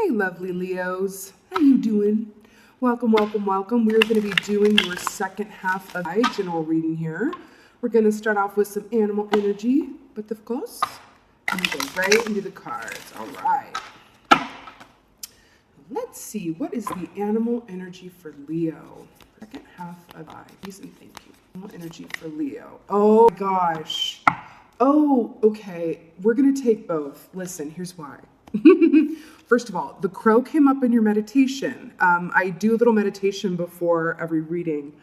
Hey, lovely Leos. How you doing? Welcome, welcome, welcome. We're going to be doing your second half of my general reading here. We're going to start off with some animal energy, but of course, I'm going to go right into the cards. All right. Let's see. What is the animal energy for Leo? Second half of Please and thank you. Animal energy for Leo. Oh, gosh. Oh, okay. We're going to take both. Listen, here's why. First of all, the crow came up in your meditation. I do a little meditation before every reading,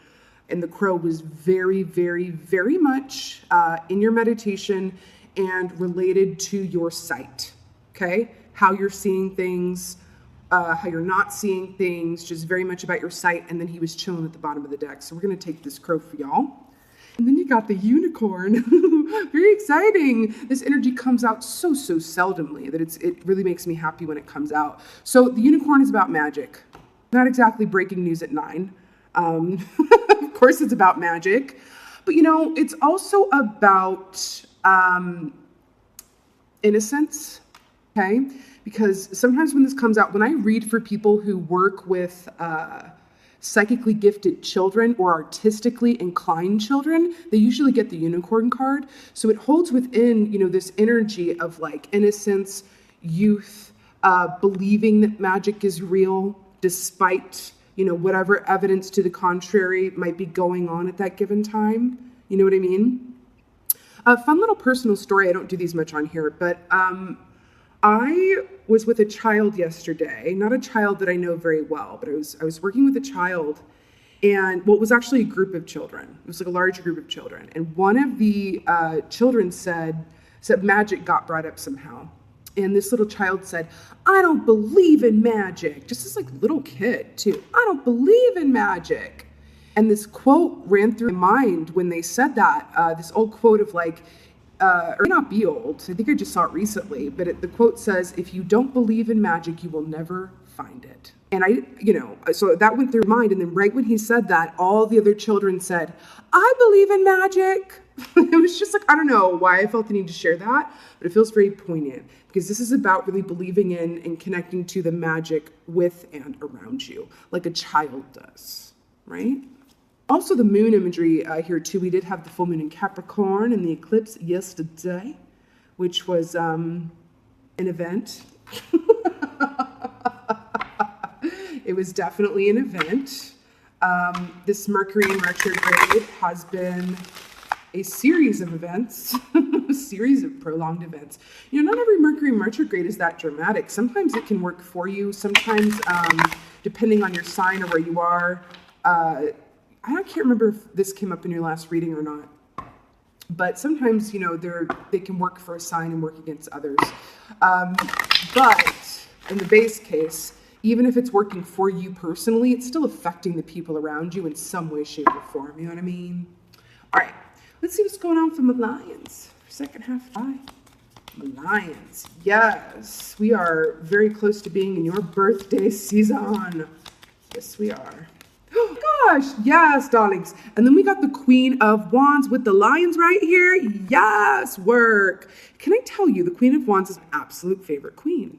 and the crow was very, very, very much in your meditation and related to your sight, okay? How you're seeing things, how you're not seeing things, just very much about your sight, and then he was chilling at the bottom of the deck. So we're going to take this crow for y'all. And then you got the unicorn. Very exciting. This energy comes out so seldomly that it really makes me happy when it comes out. So the unicorn is about magic. Not exactly breaking news at 9. Of course it's about magic. But, it's also about innocence, okay? Because sometimes when this comes out, when I read for people who work with psychically gifted children or artistically inclined children, they usually get the unicorn card. So it holds within, this energy of like innocence, youth, believing that magic is real, despite, whatever evidence to the contrary might be going on at that given time. You know what I mean? A fun little personal story. I don't do these much on here, but I was with a child yesterday, not a child that I know very well, but I was working with a child, and it was actually a group of children. It was like a large group of children, and one of the children said magic got brought up somehow, and this little child said, "I don't believe in magic." Just this like little kid too. "I don't believe in magic," and this quote ran through my mind when they said that. This old quote of like. Or not be old. I think I just saw it recently, but the quote says, "If you don't believe in magic, you will never find it." And so that went through my mind. And then right when he said that, all the other children said, "I believe in magic." It was just like, I don't know why I felt the need to share that, but it feels very poignant because this is about really believing in and connecting to the magic with and around you, like a child does, right? Also, the moon imagery here, too. We did have the full moon in Capricorn and the eclipse yesterday, which was an event. It was definitely an event. This Mercury in retrograde has been a series of events, a series of prolonged events. Not every Mercury in retrograde is that dramatic. Sometimes it can work for you. Sometimes, depending on your sign or where you are, I can't remember if this came up in your last reading or not, but sometimes, they can work for a sign and work against others. But in the base case, even if it's working for you personally, it's still affecting the people around you in some way, shape, or form. You know what I mean? All right, let's see what's going on for the Lions for second half. Lions, yes, we are very close to being in your birthday season. Yes, we are. Oh gosh, yes, darlings. And then we got the Queen of Wands with the Lions right here. Yes, work. Can I tell you, the Queen of Wands is my absolute favorite queen.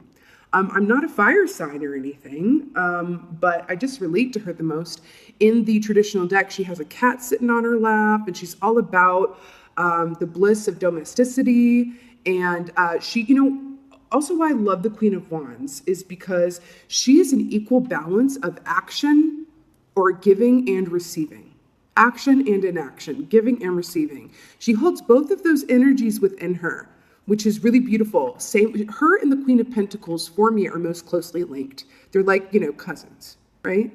I'm not a fire sign or anything, but I just relate to her the most. In the traditional deck, she has a cat sitting on her lap, and she's all about the bliss of domesticity. And she, also why I love the Queen of Wands is because she is an equal balance of action or giving and receiving. Action and inaction, giving and receiving. She holds both of those energies within her, which is really beautiful. Her and the Queen of Pentacles, for me, are most closely linked. They're like, cousins, right?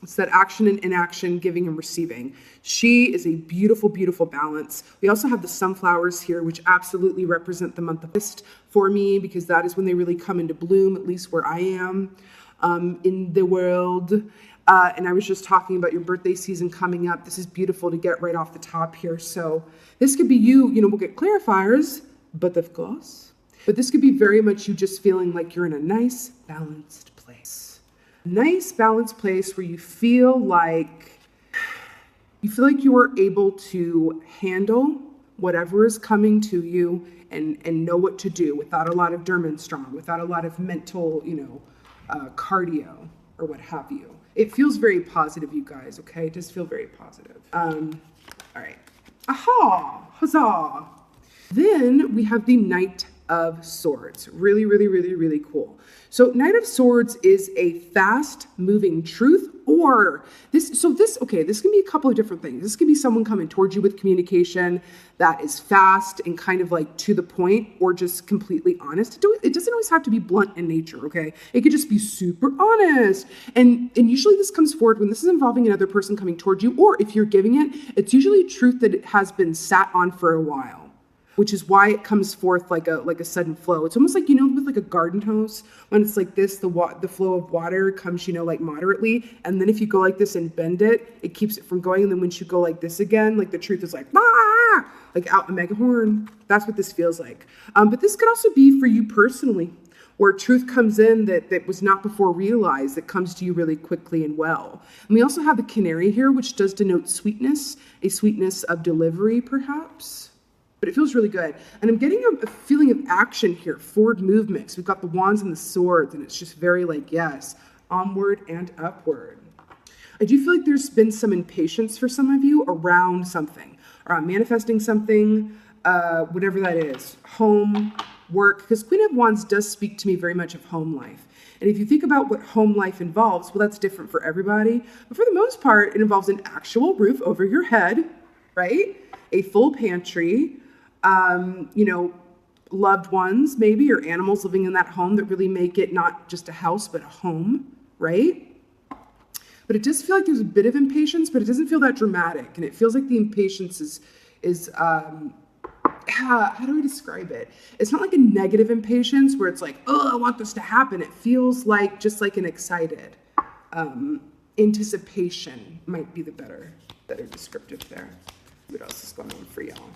It's that action and inaction, giving and receiving. She is a beautiful, beautiful balance. We also have the sunflowers here, which absolutely represent the month of August for me, because that is when they really come into bloom, at least where I am in the world. And I was just talking about your birthday season coming up. This is beautiful to get right off the top here. So this could be you, we'll get clarifiers, but of course. But this could be very much you just feeling like you're in a nice, balanced place. Nice, balanced place where you feel like you are able to handle whatever is coming to you and know what to do without a lot of Durmstrang, without a lot of mental, cardio or what have you. It feels very positive, you guys, okay? It does feel very positive. All right. Aha! Huzzah! Then we have the Knight of Swords. Really, really, really, really cool. So Knight of Swords is a fast-moving truth, or this can be a couple of different things. This can be someone coming towards you with communication that is fast and kind of like to the point, or just completely honest. It doesn't always have to be blunt in nature, okay? It could just be super honest. And usually this comes forward when this is involving another person coming towards you, or if you're giving it, it's usually truth that it has been sat on for a while, which is why it comes forth like a sudden flow. It's almost like, with like a garden hose, when it's like this, the flow of water comes, like moderately. And then if you go like this and bend it, it keeps it from going. And then once you go like this again, like the truth is like, ah, like out a mega horn. That's what this feels like. But this could also be for you personally, where truth comes in that was not before realized, that comes to you really quickly and well. And we also have the canary here, which does denote sweetness, a sweetness of delivery perhaps. But it feels really good. And I'm getting a feeling of action here, forward movements. We've got the wands and the swords, and it's just very like, yes, onward and upward. I do feel like there's been some impatience for some of you around something, around manifesting something, whatever that is, home, work, because Queen of Wands does speak to me very much of home life. And if you think about what home life involves, well, that's different for everybody. But for the most part, it involves an actual roof over your head, right? A full pantry, loved ones maybe, or animals living in that home that really make it not just a house, but a home, right? But it does feel like there's a bit of impatience, but it doesn't feel that dramatic. And it feels like the impatience is how do I describe it? It's not like a negative impatience where it's like, oh, I want this to happen. It feels like just like an excited anticipation might be the better descriptive there. What else is going on for y'all?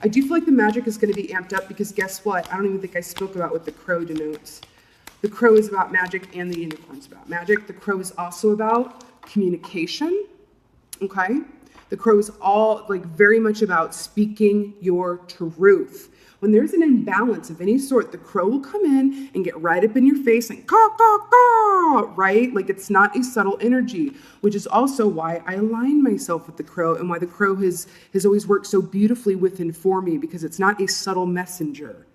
I do feel like the magic is going to be amped up because guess what? I don't even think I spoke about what the crow denotes. The crow is about magic and the unicorn's about magic. The crow is also about communication, okay? The crow is all like very much about speaking your truth. When there's an imbalance of any sort, the crow will come in and get right up in your face and caw, caw, caw, right? Like it's not a subtle energy, which is also why I align myself with the crow and why the crow has always worked so beautifully with and for me, because it's not a subtle messenger,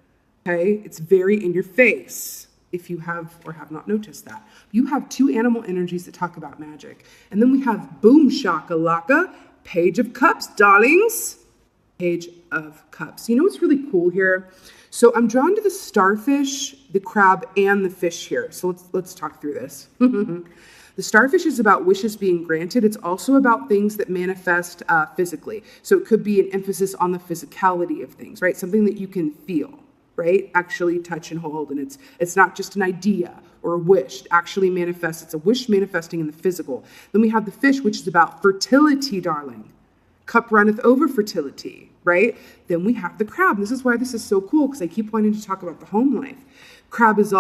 okay? It's very in your face, if you have or have not noticed that. You have two animal energies that talk about magic. And then we have boom shakalaka, Page of Cups, darlings. Page of Cups. You know what's really cool here? So I'm drawn to the starfish, the crab, and the fish here. So let's talk through this. The starfish is about wishes being granted. It's also about things that manifest physically. So it could be an emphasis on the physicality of things, right? Something that you can feel, right? Actually touch and hold. And it's not just an idea or a wish. It actually manifests. It's a wish manifesting in the physical. Then we have the fish, which is about fertility, darling. Cup runneth over, fertility, right? Then we have the crab. And this is why this is so cool, because I keep wanting to talk about the home life. Crab is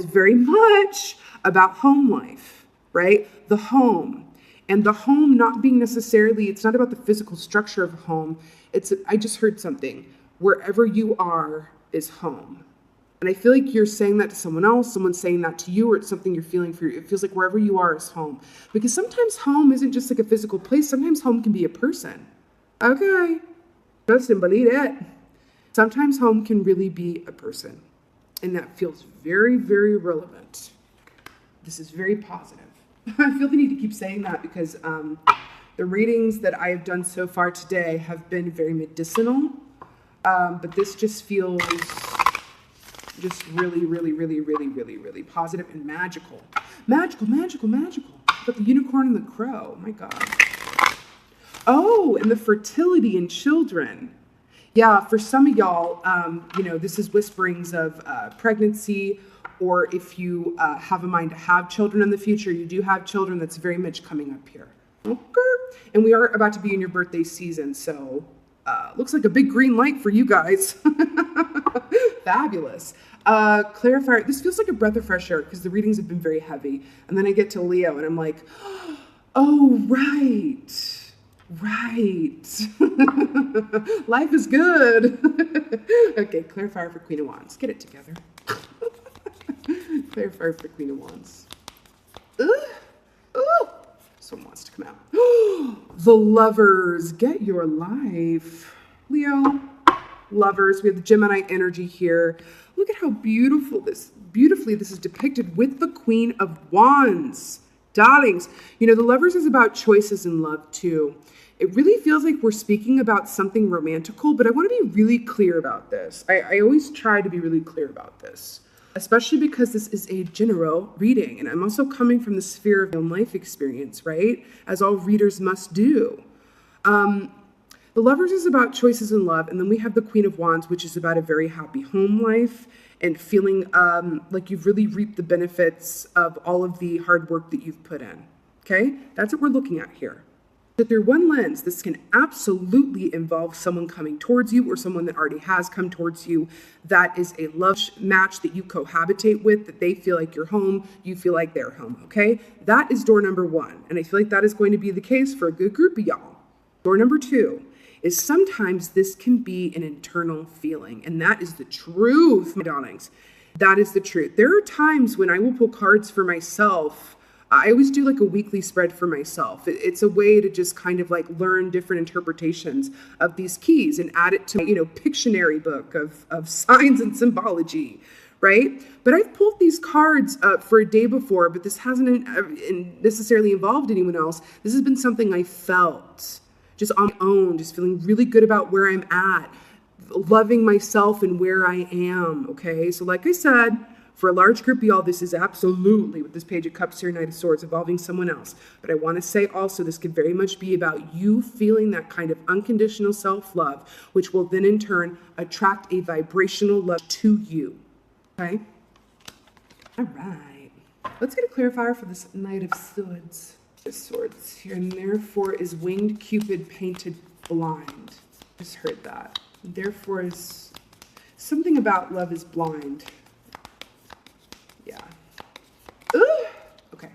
very much about home life, right? The home. And the home not being necessarily, it's not about the physical structure of a home. I just heard something. Wherever you are is home. And I feel like you're saying that to someone else, someone's saying that to you, or it's something you're feeling for you. It feels like wherever you are is home. Because sometimes home isn't just like a physical place. Sometimes home can be a person. Okay, trust and believe it. Sometimes home can really be a person. And that feels very, very relevant. This is very positive. I feel the need to keep saying that because the readings that I have done so far today have been very medicinal. But this just feels just really, really, really, really, really, really positive and magical. Magical, magical, magical. But the unicorn and the crow, my God. Oh, and the fertility in children. Yeah, for some of y'all, this is whisperings of pregnancy, or if you have a mind to have children in the future, you do have children, that's very much coming up here. Okay. And we are about to be in your birthday season, so looks like a big green light for you guys. Fabulous. Clarifier, this feels like a breath of fresh air because the readings have been very heavy. And then I get to Leo and I'm like, oh, right. Life is good. Okay, clarifier for Queen of Wands. Get it together. Clarifier for Queen of Wands. Someone wants to come out. The Lovers, get your life. Leo, Lovers, we have the Gemini energy here. Look at how beautifully this is depicted with the Queen of Wands. Darlings, you know, the Lovers is about choices in love too. It really feels like we're speaking about something romantical, but I want to be really clear about this. I always try to be really clear about this, especially because this is a general reading, and I'm also coming from the sphere of my own life experience, right? As all readers must do. The Lovers is about choices in love, and then we have the Queen of Wands, which is about a very happy home life and feeling like you've really reaped the benefits of all of the hard work that you've put in, okay? That's what we're looking at here. So through one lens, this can absolutely involve someone coming towards you or someone that already has come towards you that is a love match that you cohabitate with, that they feel like you're home, you feel like they're home, okay? That is door number one, and I feel like that is going to be the case for a good group of y'all. Door number two is sometimes this can be an internal feeling, and that is the truth, my darlings. That is the truth. There are times when I will pull cards for myself. I always do like a weekly spread for myself. It's a way to just kind of like learn different interpretations of these keys and add it to my, Pictionary book of signs and symbology, right? But I've pulled these cards for a day before, but this hasn't necessarily involved anyone else. This has been something I felt just on my own, just feeling really good about where I'm at, loving myself and where I am, okay? So like I said, for a large group of y'all, this is absolutely, with this Page of Cups here, Knight of Swords, involving someone else. But I want to say also, this could very much be about you feeling that kind of unconditional self-love, which will then in turn attract a vibrational love to you, okay? All right. Let's get a clarifier for this Knight of Swords. Swords here, and therefore is winged Cupid painted blind. Just heard that. Therefore is something about love is blind. Yeah. Ugh. Okay.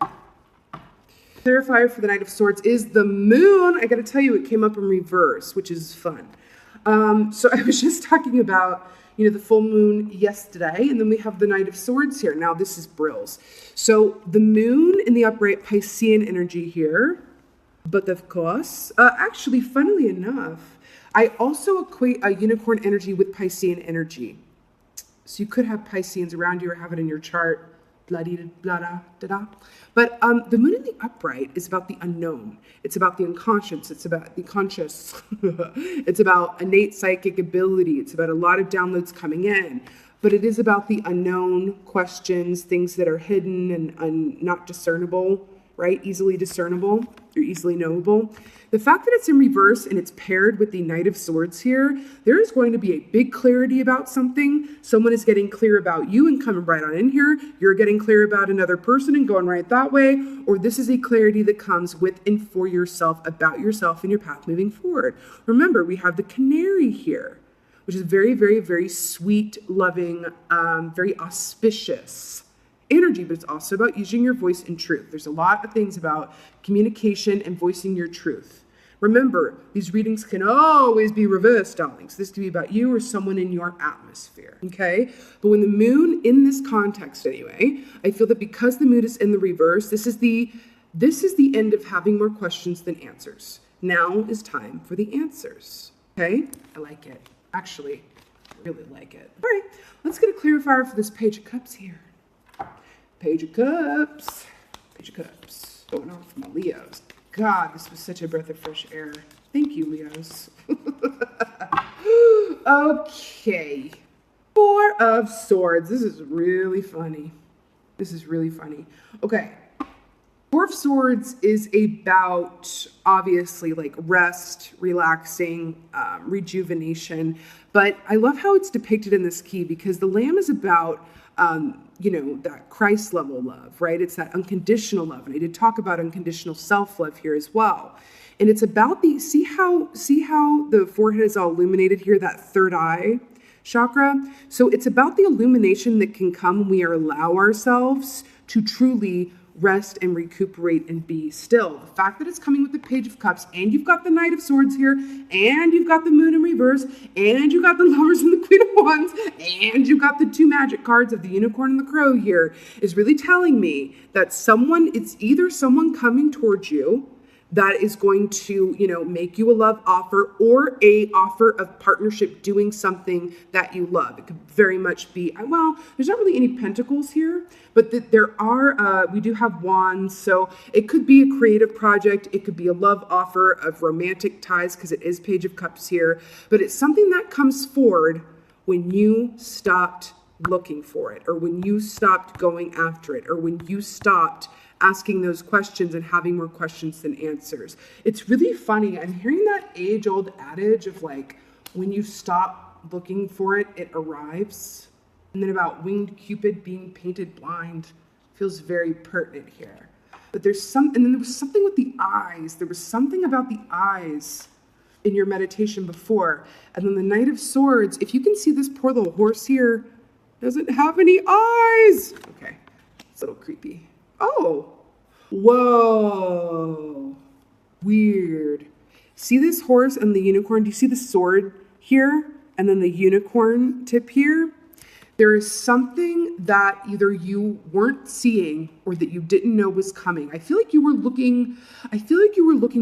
Clarifier for the Knight of Swords is the Moon. I gotta tell you, it came up in reverse, which is fun. So I was just talking about, the full moon yesterday, and then we have the Knight of Swords here. Now this is Brills. So the moon in the upright Piscean energy here, but of course, actually, funnily enough, I also equate a unicorn energy with Piscean energy. So you could have Pisceans around you or have it in your chart, blah-da-da-da-da. But the moon in the upright is about the unknown. It's about the unconscious. It's about the conscious. It's about innate psychic ability. It's about a lot of downloads coming in. But it is about the unknown questions, things that are hidden and not discernible, right? Easily discernible or easily knowable. The fact that it's in reverse and it's paired with the Knight of Swords here, there is going to be a big clarity about something. Someone is getting clear about you and coming right on in here. You're getting clear about another person and going right that way. Or this is a clarity that comes with and for yourself, about yourself and your path moving forward. Remember, we have the Canary here, which is very, very, very sweet, loving, very auspicious energy, but it's also about using your voice in truth. There's a lot of things about communication and voicing your truth. Remember, these readings can always be reversed, darlings. This could be about you or someone in your atmosphere, okay? But when the moon, in this context anyway, I feel that because the moon is in the reverse, this is the end of having more questions than answers. Now is time for the answers, okay? I like it. Actually, I really like it. All right, let's get a clarifier for this Page of Cups here. Page of Cups. Page of Cups. Going on for my Leos. God, this was such a breath of fresh air. Thank you, Leos. Okay. Four of Swords. This is really funny. Okay. Four of Swords is about, obviously, like rest, relaxing, rejuvenation. But I love how it's depicted in this key because the Lamb is about that Christ level love, right? It's that unconditional love. And I did talk about unconditional self-love here as well. And it's about see how the forehead is all illuminated here, that third eye chakra. So it's about the illumination that can come when we allow ourselves to truly rest and recuperate and be still. The fact that it's coming with the Page of Cups, and you've got the Knight of Swords here, and you've got the Moon in reverse, and you've got the Lovers and the Queen of Wands, and you've got the two magic cards of the Unicorn and the Crow here, is really telling me that it's either someone coming towards you that is going to, make you a love offer, or a offer of partnership doing something that you love. It could very much be, well, there's not really any pentacles here, but we do have wands. So it could be a creative project. It could be a love offer of romantic ties, because it is Page of Cups here, but it's something that comes forward when you stopped looking for it, or when you stopped going after it, or when you stopped asking those questions and having more questions than answers. It's really funny. I'm hearing that age-old adage of like, when you stop looking for it, it arrives. And then about winged Cupid being painted blind feels very pertinent here. But and then there was something with the eyes. There was something about the eyes in your meditation before. And then the Knight of Swords, if you can see this poor little horse here, doesn't have any eyes. Okay, it's a little creepy. Oh, whoa, weird. See this horse and the unicorn? Do you see the sword here and then the unicorn tip here? There is something that either you weren't seeing or that you didn't know was coming. I feel like you were looking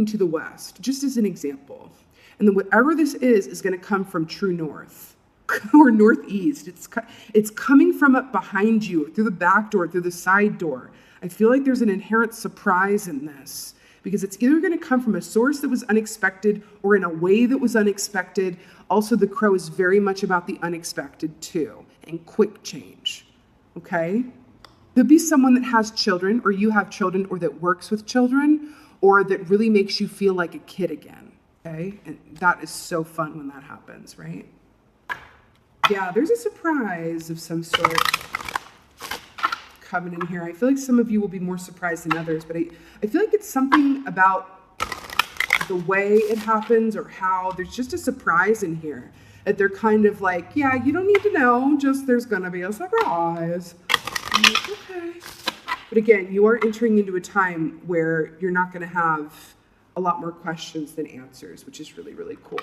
to the west, just as an example. And then whatever this is going to come from true north. Or northeast. It's coming from up behind you, through the back door, through the side door. I feel like there's an inherent surprise in this, because it's either going to come from a source that was unexpected or in a way that was unexpected. Also, the Crow is very much about the unexpected too, and quick change. Okay? There'll be someone that has children, or you have children, or that works with children, or that really makes you feel like a kid again. Okay? And that is so fun when that happens, right? Yeah, there's a surprise of some sort coming in here. I feel like some of you will be more surprised than others, but I feel like it's something about the way it happens, or how there's just a surprise in here. That they're kind of like, yeah, you don't need to know, just there's gonna be a surprise. I'm like, okay. But again, you are entering into a time where you're not gonna have a lot more questions than answers, which is really, really cool.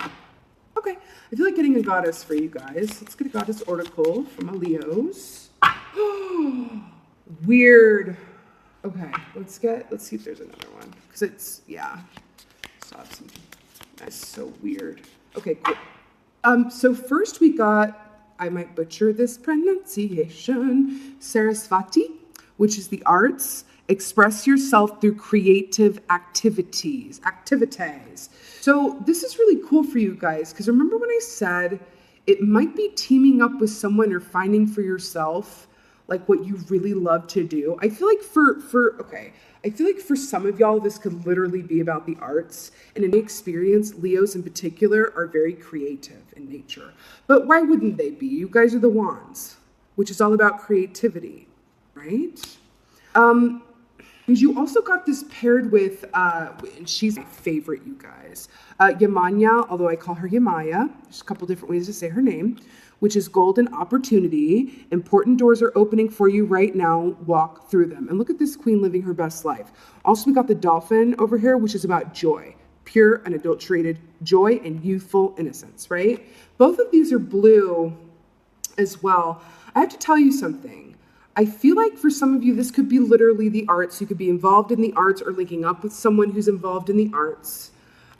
Okay, I feel like getting a goddess for you guys. Let's get a goddess oracle from my Leos. Weird. Okay, let's see if there's another one. Because that's so weird. Okay, cool. So first we got, I might butcher this pronunciation, Sarasvati, which is the arts. Express yourself through creative activities. So this is really cool for you guys, because remember when I said it might be teaming up with someone or finding for yourself like what you really love to do. I feel like for some of y'all this could literally be about the arts. And in my experience, Leos in particular are very creative in nature. But why wouldn't they be? You guys are the Wands, which is all about creativity, right? You also got this paired with, and she's my favorite, you guys, Yamanya, although I call her Yamaya. There's a couple different ways to say her name, which is golden opportunity. Important doors are opening for you right now. Walk through them. And look at this queen living her best life. Also, we got the dolphin over here, which is about joy, pure, unadulterated joy and youthful innocence, right? Both of these are blue as well. I have to tell you something. I feel like for some of you, this could be literally the arts. You could be involved in the arts or linking up with someone who's involved in the arts.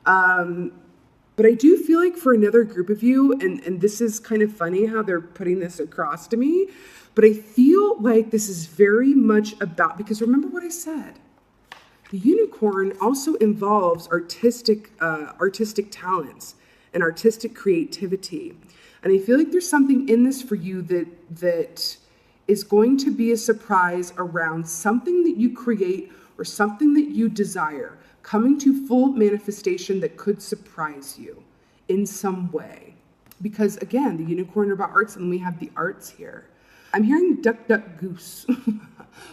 But I do feel like for another group of you, and this is kind of funny how they're putting this across to me, but I feel like this is very much about, because remember what I said, the unicorn also involves artistic talents and artistic creativity. And I feel like there's something in this for you that is going to be a surprise around something that you create or something that you desire, coming to full manifestation that could surprise you in some way. Because again, the unicorn are about arts, and we have the arts here. I'm hearing duck, duck, goose.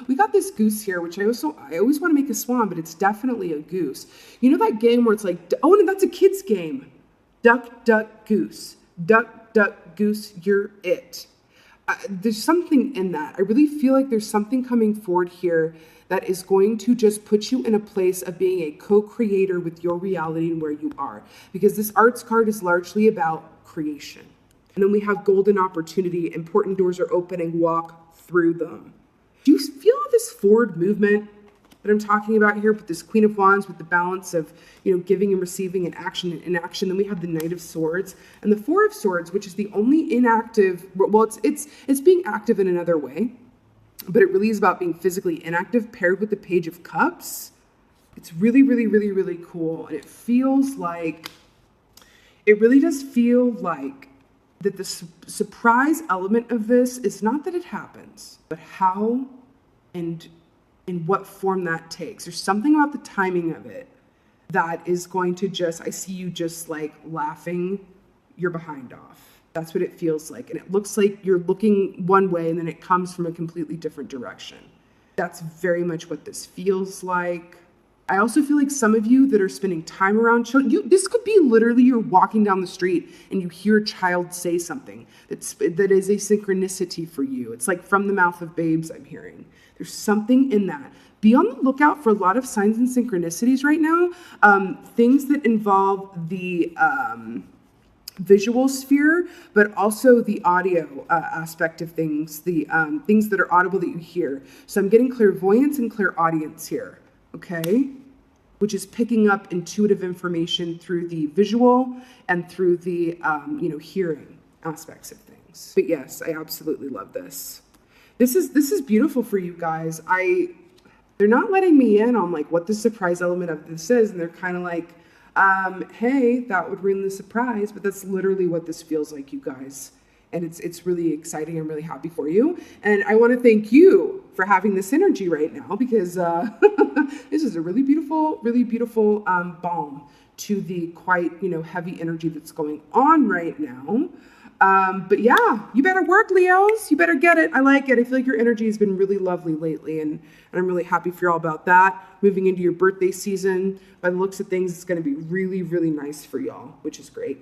We got this goose here, which I always want to make a swan, but it's definitely a goose. You know that game where it's like, oh, no, that's a kid's game. Duck, duck, goose. Duck, duck, goose, you're it. there's something in that. I really feel like there's something coming forward here that is going to just put you in a place of being a co-creator with your reality and where you are. Because this arts card is largely about creation. And then we have golden opportunity, important doors are opening, walk through them. Do you feel this forward movement that I'm talking about here with this Queen of Wands, with the balance of, giving and receiving and action and inaction? Then we have the Knight of Swords and the Four of Swords, which is the only inactive, well, it's being active in another way, but it really is about being physically inactive paired with the Page of Cups. It's really, really, really, really cool. And it really does feel like that the surprise element of this is not that it happens, but how and in what form that takes. There's something about the timing of it that is going to I see you just like laughing your behind off. That's what it feels like. And it looks like you're looking one way and then it comes from a completely different direction. That's very much what this feels like. I also feel like some of you that are spending time around children, this could be literally you're walking down the street and you hear a child say something that is a synchronicity for you. It's like from the mouth of babes, I'm hearing. There's something in that. Be on the lookout for a lot of signs and synchronicities right now. Things that involve the visual sphere, but also the audio aspect of things, the things that are audible that you hear. So I'm getting clairvoyance and clairaudience here. Okay, which is picking up intuitive information through the visual and through the, hearing aspects of things. But yes, I absolutely love this. This is beautiful for you guys. They're not letting me in on like what the surprise element of this is, and they're kind of like, hey, that would ruin the surprise, but that's literally what this feels like, you guys. And it's really exciting. I'm really happy for you. And I want to thank you for having this energy right now, because this is a really beautiful balm to the quite, heavy energy that's going on right now. But yeah, you better work, Leos. You better get it. I like it. I feel like your energy has been really lovely lately, and I'm really happy for y'all about that. Moving into your birthday season, by the looks of things, it's going to be really, really nice for y'all, which is great.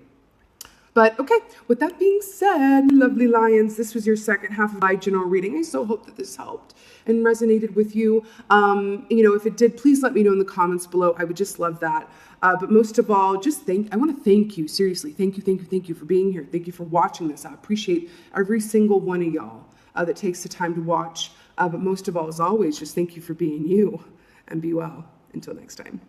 But okay, with that being said, lovely lions, this was your second half of my general reading. I so hope that this helped and resonated with you. If it did, please let me know in the comments below. I would just love that. But most of all, I want to thank you, seriously. Thank you for being here. Thank you for watching this. I appreciate every single one of y'all that takes the time to watch. But most of all, as always, just thank you for being you, and be well. Until next time.